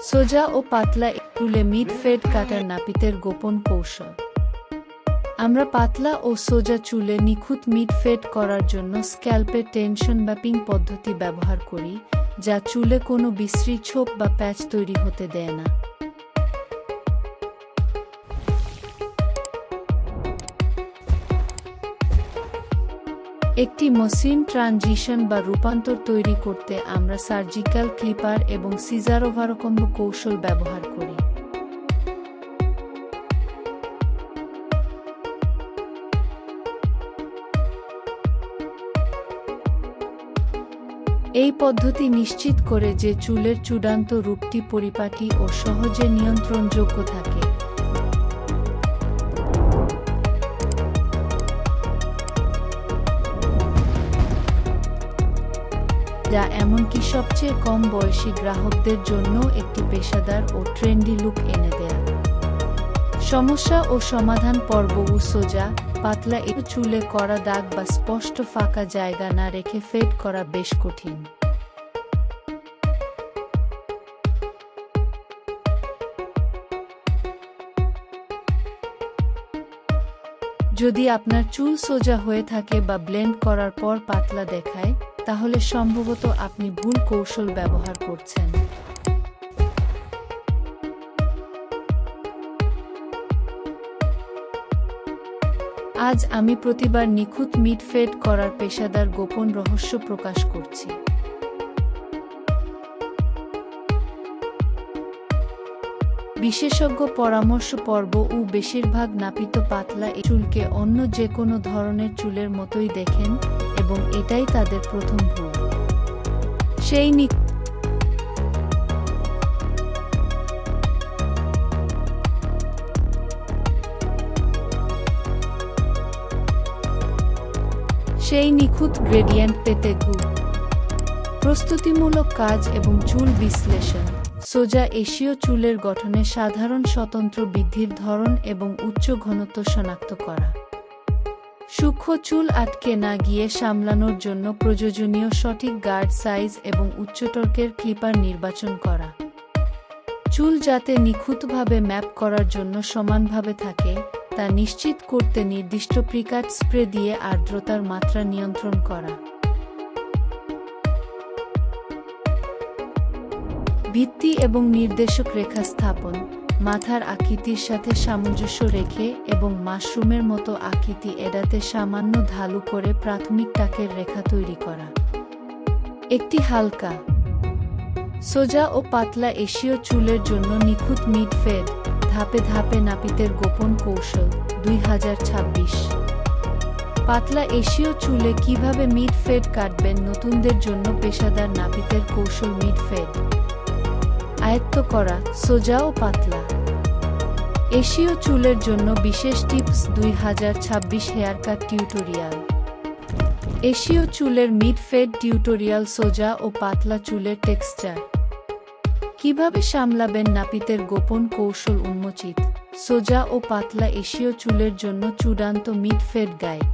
সোজা ও পাতলা চুলে মিড ফেড কাটার নাপিতের গোপন কৌশল। আমরা পাতলা ও সোজা চুলে নিখুঁত মিড ফেড করার জন্য স্ক্যাল্পে টেনশন ম্যাপিং পদ্ধতি ব্যবহার করি, যা চুলে কোনো বিশ্রী ছোপ বা প্যাচ তৈরি হতে দেয় না। একটি মসৃণ ট্রানজিশন বা রূপান্তর তৈরি করতে আমরা সার্জিক্যাল ক্লিপার এবং সিজার ওভারকম্ব কৌশল ব্যবহার করি। এই পদ্ধতি নিশ্চিত করে যে চুলের চূড়ান্ত রূপটি পরিপাটি ও সহজে নিয়ন্ত্রণযোগ্য থাকে। যা এমনকি সবচেয়ে কম বয়সী গ্রাহকদের জন্য একটি পেশাদার ও ট্রেন্ডি লুক এনে দেয়। সমস্যা ও সমাধান পর্ব। সোজা পাতলা চুলে কড়া দাগ বা স্পষ্ট ফাঁকা জায়গা না রেখে ফেড করা বেশ কঠিন। যদি আপনার চুল সোজা হয়ে থাকে বা ব্লেন্ড করার পর পাতলা দেখায়, তাহলে সম্ভবত আপনি ভুল কৌশল ব্যবহার করছেন। আজ আমি প্রতিবার নিখুঁত মিড ফেড করার পেশাদার গোপন রহস্য প্রকাশ করছি। বিশেষজ্ঞ পরামর্শ পর্ব। বেশিরভাগ নাপিত পাতলা চুলকে অন্য যে কোনো ধরনের চুলের মতোই দেখেন এবং এটাই তাদের প্রথম ভুল। সেই নিখুঁত গ্রেডিয়েন্ট পেতে প্রস্তুতিমূলক কাজ এবং চুল বিশ্লেষণ। সোজা এশীয় চুলের গঠনে সাধারণ স্বতন্ত্র বৃদ্ধির ধরন এবং উচ্চ ঘনত্ব শনাক্ত করা। সূক্ষ্ম চুল আটকে না গিয়ে সামলানোর জন্য প্রয়োজনীয় সঠিক গার্ড সাইজ এবং উচ্চ টর্কের ক্লিপার নির্বাচন করা। চুল যাতে নিখুঁতভাবে ম্যাপ করার জন্য সমানভাবে থাকে তা নিশ্চিত করতে নির্দিষ্ট প্রিকাট স্প্রে দিয়ে আর্দ্রতার মাত্রা নিয়ন্ত্রণ করা। ভিত্তি এবং নির্দেশক রেখা স্থাপন। মাথার আকৃতির সাথে সামঞ্জস্য রেখে এবং মাশরুমের মতো আকৃতি এড়াতে সামান্য ঢালু করে প্রাথমিক টাকের রেখা তৈরি করা। একটি হালকা সোজা ও পাতলা এশীয় চুলের জন্য নিখুঁত মিড ফেড। ধাপে ধাপে নাপিতের গোপন কৌশল 2026। পাতলা এশীয় চুলে কিভাবে মিড ফেড কাটবেন। নতুনদের জন্য পেশাদার নাপিতের কৌশল মিড ফেড আয়ত্ত করা। সোজা ও পাতলা এশীয় চুলের জন্য বিশেষ টিপস 2026 হেয়ারকাট টিউটোরিয়াল। এশীয় চুলের মিড ফেড টিউটোরিয়াল। সোজা ও পাতলা চুলের টেক্সচার কিভাবে সামলাবেন। নাপিতের গোপন কৌশল উন্মোচিত। সোজা ও পাতলা এশীয় চুলের জন্য চূড়ান্ত মিড ফেড গাইড।